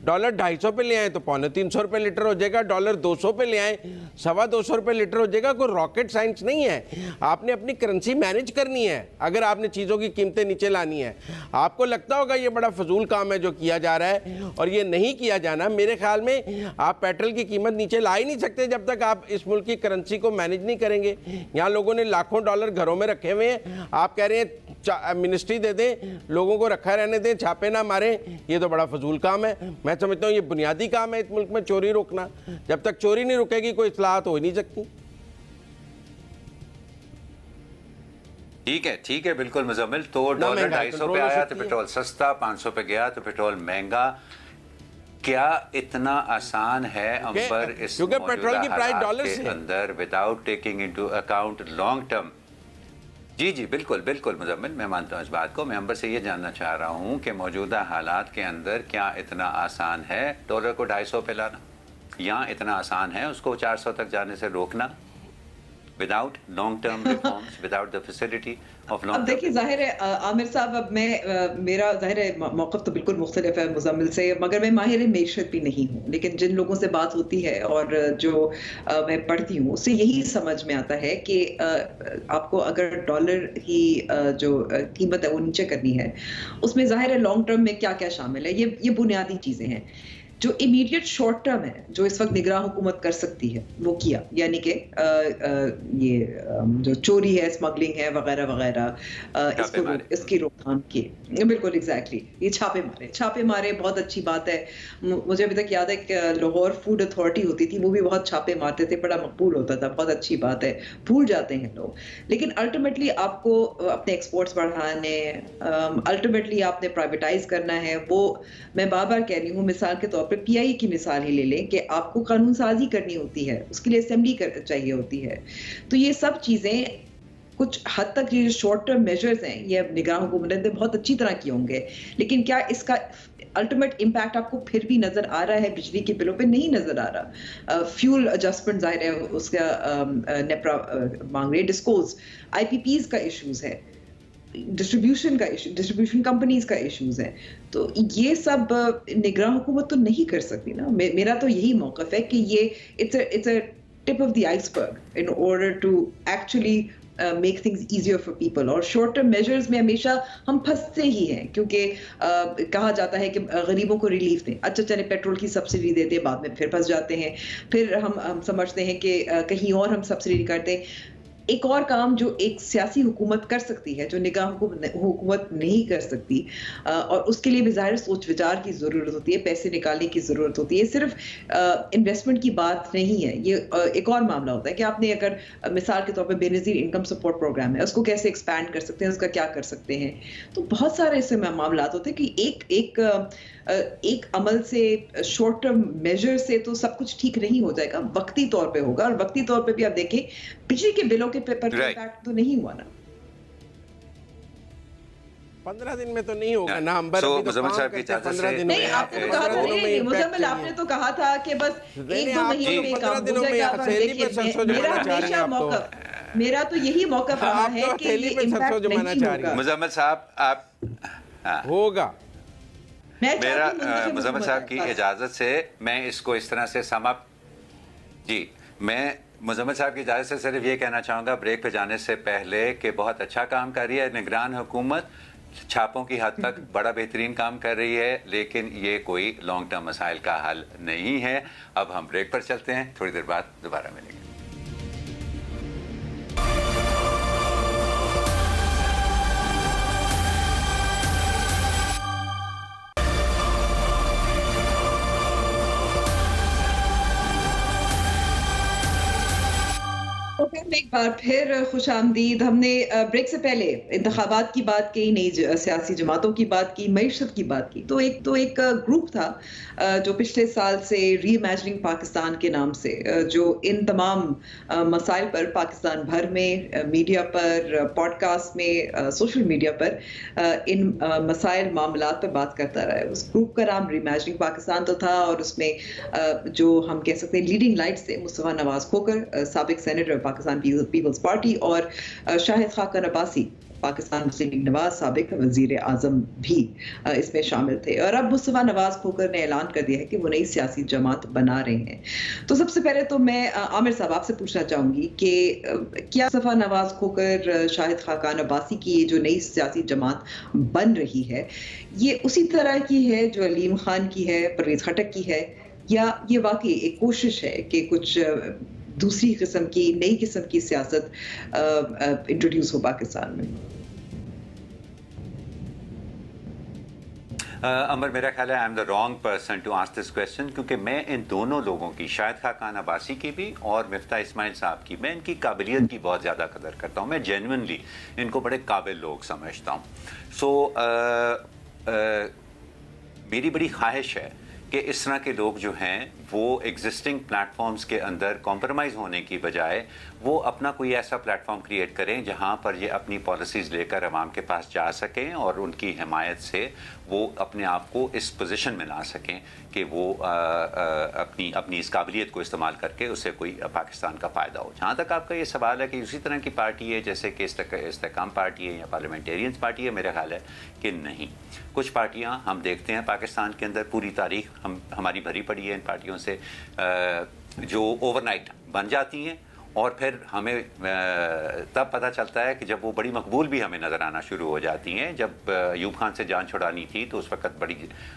डॉलर 250 पे ले आए तो $350 रुपये लीटर हो जाएगा, डॉलर 200 पे ले आए $225 रुपये लीटर हो जाएगा। कोई रॉकेट साइंस नहीं है। आपने अपनी करेंसी मैनेज करनी है अगर आपने चीज़ों की कीमतें नीचे लानी है। आपको लगता होगा ये बड़ा फजूल काम है जो किया जा रहा है, और ये नहीं किया जाना। मेरे ख्याल में आप पेट्रोल की कीमत नीचे ला ही नहीं सकते जब तक आप इस मुल्क की करेंसी को मैनेज नहीं करेंगे। यहाँ लोगों ने लाखों डॉलर घरों में रखे हुए हैं, आप कह रहे हैं मिनिस्ट्री दे दें, लोगों को रखा रहने दें, छापे ना मारें। ये तो बड़ा फजूल काम है। मैं समझता हूँ ये बुनियादी काम है इस मुल्क में चोरी रोकना। जब तक चोरी नहीं रुकेगी कोई इस्लाहत हो ही नहीं सकती। ठीक है बिल्कुल मुजम्मिल। तो डॉलर 250 पे आया तो पेट्रोल सस्ता, 500 पे गया तो पेट्रोल महंगा। क्या इतना आसान है अंबर इस पेट्रोल की प्राइस डॉलर के अंदर without taking into account long term? जी बिल्कुल मुजम्मिल, मैं मानता हूँ इस बात को। मैं अंबर से ये जानना चाह रहा हूँ कि मौजूदा हालात के अंदर क्या इतना आसान है डॉलर को 250 पे लाना, या इतना आसान है उसको 400 तक जाने से रोकना without long term reforms, without the facility of long? अब देखिए, जाहिर है आमिर साहब, अब मेरा जाहिर है मौक़िफ़ तो बिल्कुल मुख्तलिफ है मुज़म्मिल से, मगर मैं माहिर मेशत भी नहीं हूँ। लेकिन जिन लोगों से बात होती है और जो मैं पढ़ती हूँ, उससे यही समझ में आता है कि आपको अगर डॉलर की जो कीमत है वो नीचे करनी है, उसमें जाहिर है लॉन्ग टर्म में क्या क्या शामिल है, ये बुनियादी चीज़ें हैं। जो इमीडिएट शॉर्ट टर्म है, जो इस वक्त निगरान हुकूमत कर सकती है, वो किया, यानी कि ये जो चोरी है, स्मगलिंग है वगैरह वगैरह, इसकी रोकथाम की। बिल्कुल एग्जैक्टली, ये छापे मारे, बहुत अच्छी बात है। मुझे अभी तक याद है कि लाहौर फूड अथॉरिटी होती थी, वो भी बहुत छापे मारते थे, बड़ा मकबूल होता था, बहुत अच्छी बात है। भूल जाते हैं लोग, लेकिन अल्टीमेटली आपको अपने एक्सपोर्ट्स बढ़ाने, अल्टीमेटली आपने प्राइवेटाइज करना है। वो मैं बार बार कह रही हूँ, मिसाल के तौर PI की मिसाल ही ले लें कि आपको कानून साजी करनी होती है, उसके लिए असेंबली चाहिए होती है। तो ये सब चीजें कुछ हद तक ये शॉर्ट टर्म मेजर्स हैं, ये निगरान हुकूमत ने बहुत अच्छी तरह किए होंगे, लेकिन क्या इसका अल्टीमेट इम्पैक्ट आपको फिर भी नजर आ रहा है? बिजली के बिलों पे नहीं नजर आ रहा। फ्यूल एडजस्टमेंट जाहिर है उसका नेपरा मांग रहे, डिस्कोज IPPs का इश्यूज है। डिस्ट्रीब्यूशन कंपनीज का इश्यूज है। तो ये सब निगरान हुकूमत तो नहीं कर सकती ना। मेरा तो यही मौक़िफ़ है कि ये it's a tip of the iceberg in order to actually make things easier for people. और शॉर्ट टर्म मेजर्स में हमेशा हम फंसते ही हैं, क्योंकि कहा जाता है कि गरीबों को रिलीफ दें, अच्छा चले पेट्रोल की सब्सिडी देते हैं, बाद में फिर फंस जाते हैं, फिर हम समझते हैं कि कहीं और हम सब्सिडी करते हैं। एक और काम जो एक सियासी हुकूमत कर सकती है, जो निगाह हुकूमत नहीं कर सकती, और उसके लिए भी ज़ाहिर सोच विचार की ज़रूरत होती है, पैसे निकालने की ज़रूरत होती है। सिर्फ इन्वेस्टमेंट की बात नहीं है ये। एक और मामला होता है कि आपने अगर मिसाल के तौर पर बेनज़ीर इनकम सपोर्ट प्रोग्राम है, उसको कैसे एक्सपैंड कर सकते हैं, उसका क्या कर सकते हैं। तो बहुत सारे ऐसे मामला होते हैं कि एक अमल से, शॉर्ट टर्म मेजर से तो सब कुछ ठीक नहीं हो जाएगा, वक्ती तौर पे होगा। और वक्ती तौर पे भी आप देखें बिजली के बिलों के पर इम्पैक्ट तो नहीं हुआ ना। 15 दिन में तो नहीं होगा ना। हम मुज़म्मिल साहब की 15 दिन नहीं, आपने तो कहा था, नहीं मुज़म्मिल, आपने तो कहा था कि बस 1-2 महीने में काम हो जाएगा। मेरा तो यही मौका रहा है कि ये इम्पैक्ट नहीं होगा। मुज़म्मिल साहब, आप होगा। मेरा मुज़म्मिल साहब की इजाज़त से मैं इसको इस तरह से जी, मैं मुज़म्मिल साहब की इजाज़त से सिर्फ ये कहना चाहूँगा ब्रेक पे जाने से पहले कि बहुत अच्छा काम कर रही है निगरान हुकूमत, छापों की हद तक बड़ा बेहतरीन काम कर रही है, लेकिन ये कोई लॉन्ग टर्म मसाइल का हल नहीं है। अब हम ब्रेक पर चलते हैं, थोड़ी देर बाद दोबारा मिलेंगे। एक बार फिर खुशामदीद। हमने ब्रेक से पहले इंतखाबात की बात की, नई सियासी जमातों की बात की, मईशत की बात की। तो एक ग्रुप था जो पिछले साल से रीइमेजिनिंग पाकिस्तान के नाम से, जो इन तमाम मसाइल पर पाकिस्तान भर में मीडिया पर, पॉडकास्ट में, सोशल मीडिया पर इन मसाइल मामलात पर बात करता रहा है। उस ग्रुप का नाम रीइमेजिनिंग पाकिस्तान तो था, और उसमें जो हम कह सकते हैं लीडिंग लाइट्स थे, मुस्तफा नवाज खोकर, साबिक सेनेटर पाकिस्तान पीपल्स पार्टी, और शाहिद खाकन अब्बासी, पाकिस्तान मुस्लिम लीग नवाज साबिक वजीर आजम भी इसमें शामिल थे। और अब मुस्तफा नवाज खोकर ने ऐलान कर दिया है कि वो नई सियासी जमात बना रहे हैं। तो सबसे पहले तो मैं आमिर साहब आपसे पूछना चाहूंगी कि क्या मुस्तफा नवाज खोकर, शाहिद खाकन अब्बासी की ये जो नई सियासी जमात बन रही है, ये उसी तरह की है जो अलीम खान की है, परवेज खटक की है, या ये वाकई एक कोशिश है कि कुछ दूसरी किस्म की, नई किस्म की सियासत इंट्रोड्यूस हो पाकिस्तान में? अमर, मेरा ख्याल है I am the wrong person to ask this question, क्योंकि मैं इन दोनों लोगों की, शाहिद खाकन अब्बासी की भी और मिफ्ता इस्माइल साहब की, मैं इनकी काबिलियत की बहुत ज़्यादा कदर करता हूँ। मैं जेन्युइनली इनको बड़े काबिल लोग समझता हूँ। मेरी बड़ी ख्वाहिश है कि इस तरह के लोग जो हैं वो एग्जिस्टिंग प्लेटफॉर्म्स के अंदर कॉम्प्रोमाइज़ होने की बजाय वो अपना कोई ऐसा प्लेटफॉर्म क्रिएट करें जहां पर ये अपनी पॉलिसीज़ लेकर अवाम के पास जा सकें, और उनकी हिमायत से वो अपने आप को इस पोजीशन में ला सकें कि वो अपनी इस काबिलियत को इस्तेमाल करके उससे कोई पाकिस्तान का फ़ायदा हो। जहाँ तक आपका ये सवाल है कि उसी तरह की पार्टी है जैसे कि इस्तेकाम पार्टी है या पार्लियामेंटेरियंस पार्टी है, मेरा ख्याल है कि नहीं। कुछ पार्टियाँ हम देखते हैं पाकिस्तान के अंदर, पूरी तारीख हमारी भरी पड़ी है इन पार्टियों से, जो ओवरनाइट बन जाती हैं और फिर हमें तब पता चलता है कि जब वो बड़ी मकबूल भी हमें नज़र आना शुरू हो जाती हैं। जब अयूब खान से जान छुड़ानी थी तो उस वक्त बड़ी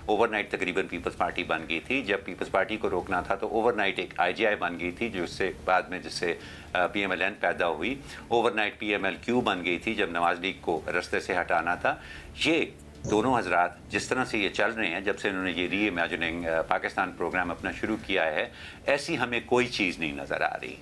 ओवरनाइट तकरीबन पीपल्स पार्टी बन गई थी। जब पीपल्स पार्टी को रोकना था तो ओवरनाइट एक IGI बन गई थी, जिससे बाद में जिससे PMLN पैदा हुई। ओवरनाइट PMLQ बन गई थी जब नवाज लीग को रास्ते से हटाना था। ये दोनों हजरात जिस तरह से ये चल रहे हैं, जब से इन्होंने ये री इमेजिनिंग पाकिस्तान प्रोग्राम अपना शुरू किया है, ऐसी हमें कोई चीज़ नहीं नज़र आ रही।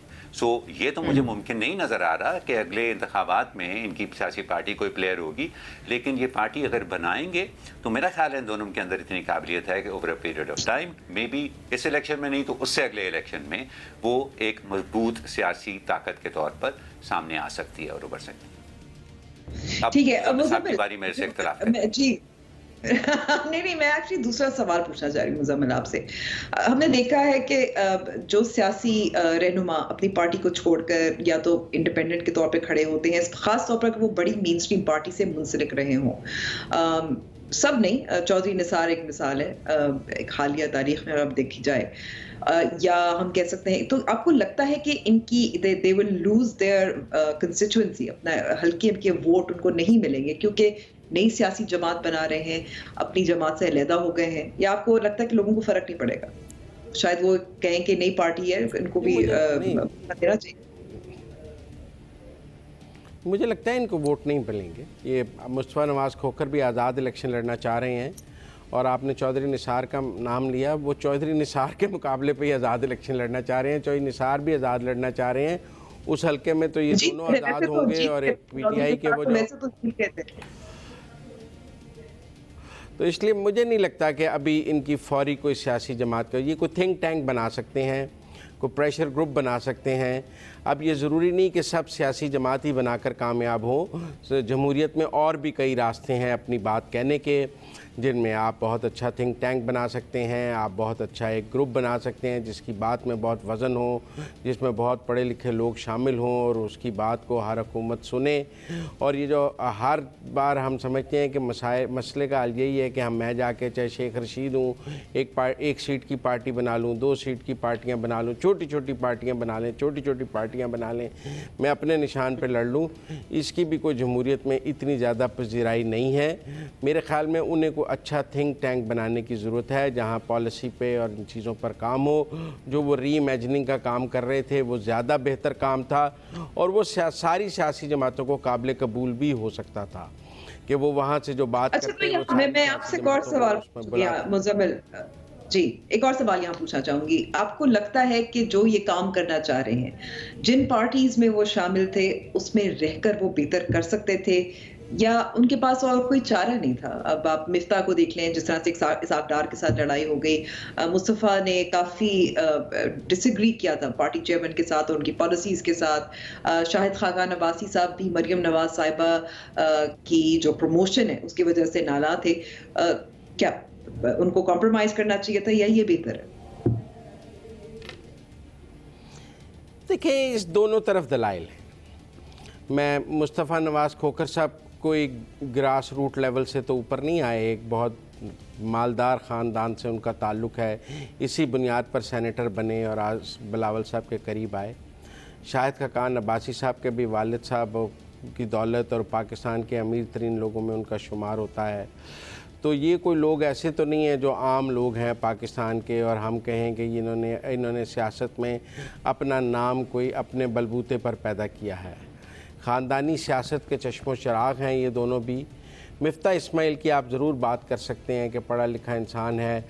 ये तो मुझे मुमकिन नहीं नज़र आ रहा कि अगले इंतखाबात में इनकी सियासी पार्टी कोई प्लेयर होगी, लेकिन ये पार्टी अगर बनाएंगे तो मेरा ख्याल है इन दोनों के अंदर इतनी काबिलियत है कि over a period of time, may be इस इलेक्शन में नहीं तो उससे अगले इलेक्शन में, वो एक मजबूत सियासी ताकत के तौर पर सामने आ सकती है और उभर सकती है। ठीक है, मेरे से इख्तिलाफ है। जी नहीं, मैं एक्चुअली दूसरा सवाल पूछना चाह रही हूँ मुज़म्मिल आपसे। हमने देखा है कि जो सियासी रहनुमा अपनी पार्टी को छोड़कर या तो इंडिपेंडेंट के तौर पे खड़े होते हैं, ख़ास तौर पर कि वो बड़ी मेन स्ट्रीम पार्टी से मुंसलिक रहे हों। सब नहीं, चौधरी निसार एक मिसाल है, एक हालिया तारीख में अब देखी जाए। या हम कह सकते हैं, तो आपको लगता है कि इनकी they will lose their constituency, अपना हल्के के वोट उनको नहीं मिलेंगे क्योंकि नई सियासी जमात बना रहे हैं, अपनी जमात से अलहदा हो गए हैं, या आपको लगता है कि लोगों को फर्क नहीं पड़ेगा? शायद वो कहें कि नई पार्टी है, इनको भी देना चाहिए। मुझे लगता है इनको वोट नहीं मिलेंगे। ये मुस्तफ़ा नवाज़ खोखर भी आज़ाद इलेक्शन लड़ना चाह रहे हैं, और आपने चौधरी निसार का नाम लिया, वो चौधरी निसार के मुकाबले पे ही आज़ाद इलेक्शन लड़ना चाह रहे हैं। चौधरी निसार भी आज़ाद लड़ना चाह रहे हैं उस हल्के में, तो ये दोनों आज़ाद होंगे। और एक पीटीआई के वो जो, तो इसलिए मुझे नहीं लगता कि अभी इनकी फौरी कोई सियासी जमात का, ये कोई थिंक टैंक बना सकते हैं, कोई प्रेशर ग्रुप बना सकते हैं। अब ये ज़रूरी नहीं कि सब सियासी जमात ही बनाकर कामयाब हो। जमहूरियत में और भी कई रास्ते हैं अपनी बात कहने के, जिनमें आप बहुत अच्छा थिंक टैंक बना सकते हैं, आप बहुत अच्छा एक ग्रुप बना सकते हैं जिसकी बात में बहुत वज़न हो, जिसमें बहुत पढ़े लिखे लोग शामिल हों और उसकी बात को हर हुकूमत सुने। और ये जो हर बार हम समझते हैं कि मसले का हल यही है कि मैं जाके चाहे शेख रशीद हूँ, एक सीट की पार्टी बना लूँ, 2 सीट की पार्टियाँ बना लूँ, छोटी छोटी पार्टियाँ बना लें, छोटी छोटी पार्टियाँ बना लें, मैं अपने निशान पर लड़ लूँ, इसकी भी कोई जमहूरियत में इतनी ज़्यादा पजीराई नहीं है। मेरे ख़्याल में उन्हें अच्छा थिंक टैंक बनाने की ज़रूरत है जहां पॉलिसी पे और इन चीज़ों पर काम हो। जो वो री इमेजिनिंग का काम कर रहे थे वो ज़्यादा बेहतर काम था, और वो सारी सियासी जमातों को काबिल कबूल भी हो सकता था कि वो वहाँ से जो बात करते हैं। अच्छा, मैं आपसे एक और सवाल मुज़म्मिल जी, एक और सवाल यहाँ पूछना चाहूंगी। आपको लगता है कि जो ये काम करना चाह रहे हैं, जिन पार्टीज में वो शामिल थे उसमें रहकर वो बेहतर कर सकते थे, या उनके पास और कोई चारा नहीं था? अब आप मिफ्ता को देख लें, जिस तरह से इसाक डार के साथ लड़ाई हो गई, मुस्तफ़ा ने काफ़ी डिसएग्री किया था पार्टी चेयरमैन के साथ और उनकी पॉलिसीज़ के साथ। शाहिद खाकान अब्बासी साहब भी मरियम नवाज साहिबा की जो प्रमोशन है उसकी वजह से नाला थे। क्या उनको कॉम्प्रोमाइज़ करना चाहिए था या ये बेहतर है? देखिए, इस दोनों तरफ दलाइल है। मैं मुस्तफ़ा नवाज़ खोखर साहब कोई ग्रास रूट लेवल से तो ऊपर नहीं आए, एक बहुत मालदार ख़ानदान से उनका ताल्लुक़ है, इसी बुनियाद पर सेनेटर बने और आज बिलावल साहब के करीब आए। शाहिद खाकान अब्बासी साहब के भी वालिद साहब की दौलत और पाकिस्तान के अमीर तरीन लोगों में उनका शुमार होता है। तो ये कोई लोग ऐसे तो नहीं है जो आम लोग हैं पाकिस्तान के और हम कहें कि इन्होंने सियासत में अपना नाम कोई अपने बलबूते पर पैदा किया है। ख़ानदानी सियासत के चश्मो चराग हैं ये दोनों भी। मिफ्ता इस्माइल की आप ज़रूर बात कर सकते हैं कि पढ़ा लिखा इंसान है,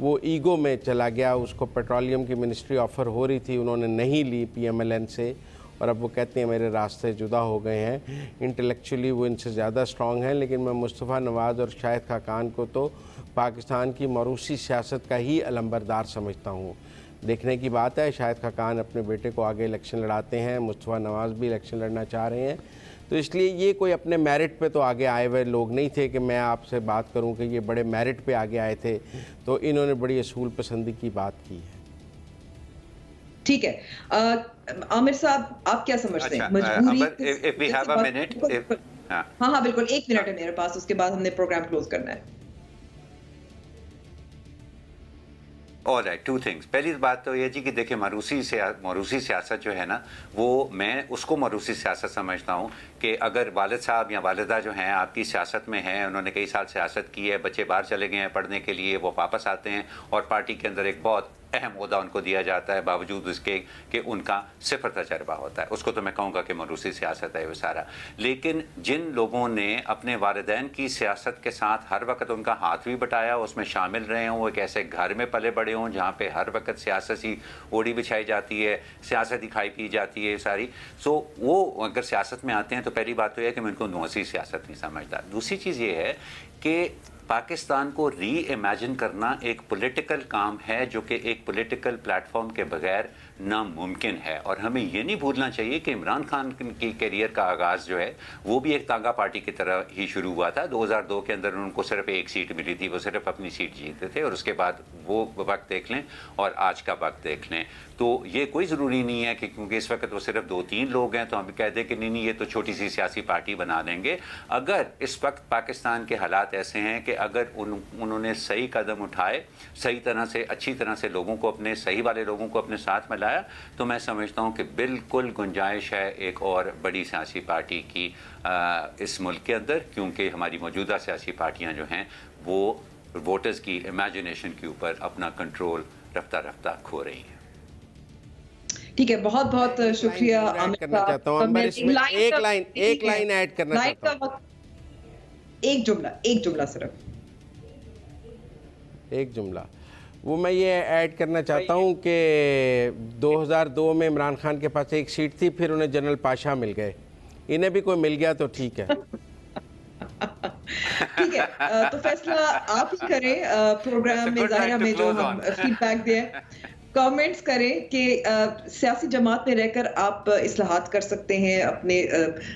वो ईगो में चला गया, उसको पेट्रोलियम की मिनिस्ट्री ऑफ़र हो रही थी, उन्होंने नहीं ली PMLN से, और अब वो कहते हैं मेरे रास्ते जुदा हो गए हैं। इंटेलेक्चुअली वो इनसे ज़्यादा स्ट्रॉन्ग हैं, लेकिन मैं मुस्तफ़ा नवाज़ और शाहिद खाकान को तो पाकिस्तान की मरूसी सियासत का ही अलंबरदार समझता हूँ। देखने की बात है, शाहिद खाकान अपने बेटे को आगे इलेक्शन लड़ाते हैं, मुस्तफ़ा नवाज़ भी इलेक्शन लड़ना चाह रहे हैं, तो इसलिए ये कोई अपने मेरिट पे तो आगे आए हुए लोग नहीं थे कि मैं आपसे बात करूं कि ये बड़े मेरिट पे आगे आए थे। तो इन्होंने बड़ी असूल पसंदी की बात की है। ठीक है, आमिर साहब आप क्या समझते हैं? मजबूरी? हाँ, बिल्कुल 1 मिनट है मेरे पास, उसके बाद हमने प्रोग्राम क्लोज करना है। Alright, 2 things. पहली बात तो ये जी कि देखिए मरूसी सियासत जो है ना, वो मैं उसको मरूसी सियासत समझता हूँ कि अगर वालिद साहब या वालिदा जो हैं आपकी सियासत में हैं, उन्होंने कई साल सियासत की है, बच्चे बाहर चले गए हैं पढ़ने के लिए, वो वापस आते हैं और पार्टी के अंदर एक बहुत अहम ओहदा उनको दिया जाता है, बावजूद उसके कि उनका 0 तजर्बा होता है, उसको तो मैं कहूँगा कि मरूसी सियासत है वो सारा। लेकिन जिन लोगों ने अपने वालिदैन की सियासत के साथ हर वक्त उनका हाथ भी बटाया, उसमें शामिल रहे हों, एक ऐसे घर में पले बड़े हों जहाँ पे हर वक्त सियासती ओढ़ी बिछाई जाती है, सियासत ही खाई पी जाती है सारी, सो वो अगर सियासत में आते हैं तो पहली बात तो यह है कि मैं उनको नौसी सियासत नहीं समझता। दूसरी चीज़ ये है कि पाकिस्तान को री इमेजिन करना एक पॉलिटिकल काम है जो कि एक पॉलिटिकल प्लेटफॉर्म के बगैर नामुमकिन है। और हमें ये नहीं भूलना चाहिए कि इमरान खान की कैरियर का आगाज़ जो है वो भी एक तांगा पार्टी की तरह ही शुरू हुआ था। 2002 के अंदर उनको सिर्फ एक सीट मिली थी, वो सिर्फ अपनी सीट जीतते थे, और उसके बाद वो वक्त देख लें और आज का वक्त देख लें। तो ये कोई ज़रूरी नहीं है कि क्योंकि इस वक्त वो सिर्फ 2-3 लोग हैं तो हम कह दें कि नहीं ये तो छोटी सी सियासी पार्टी बना देंगे। अगर इस वक्त पाकिस्तान के हालात ऐसे हैं कि अगर उन्होंने सही कदम उठाए, सही तरह से अच्छी तरह से लोगों को अपने सही वाले लोगों को अपने साथ में लाया, तो मैं समझता हूँ कि बिल्कुल गुंजाइश है एक और बड़ी सियासी पार्टी की इस मुल्क के अंदर, क्योंकि हमारी मौजूदा सियासी पार्टियाँ जो हैं वो वोटर्स की इमेजिनेशन के ऊपर अपना कंट्रोल रफ्ता रफ्ता खो रही हैं। ठीक है, बहुत बहुत शुक्रिया आमिर करना चाहता हूं अंबर, इसमें एक लाइन ऐड करना चाहता हूं। एक जुमला सिर्फ एक जुमला वो मैं ये ऐड करना चाहता हूं कि 2002 में इमरान खान के पास एक सीट थी, फिर उन्हें जनरल पाशा मिल गए, इन्हें भी कोई मिल गया तो ठीक है। ठीक है, तो फैसला आप ही करें। प्रोग्राम में ज़ाहिरा में जो हम फीडबैक दिए, कमेंट्स करें कि सियासी जमात में रहकर आप इस्लाहात कर सकते हैं, अपने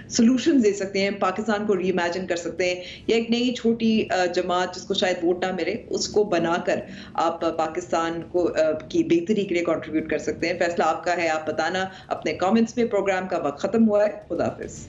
सॉल्यूशंस दे सकते हैं, पाकिस्तान को रीइमेजिन कर सकते हैं, या एक नई छोटी जमात जिसको शायद वोट ना मिले उसको बनाकर आप पाकिस्तान को की बेहतरी के लिए कंट्रीब्यूट कर सकते हैं। फैसला आपका है, आप बताना अपने कमेंट्स में। प्रोग्राम का वक्त खत्म हुआ है। खुदा हाफिज।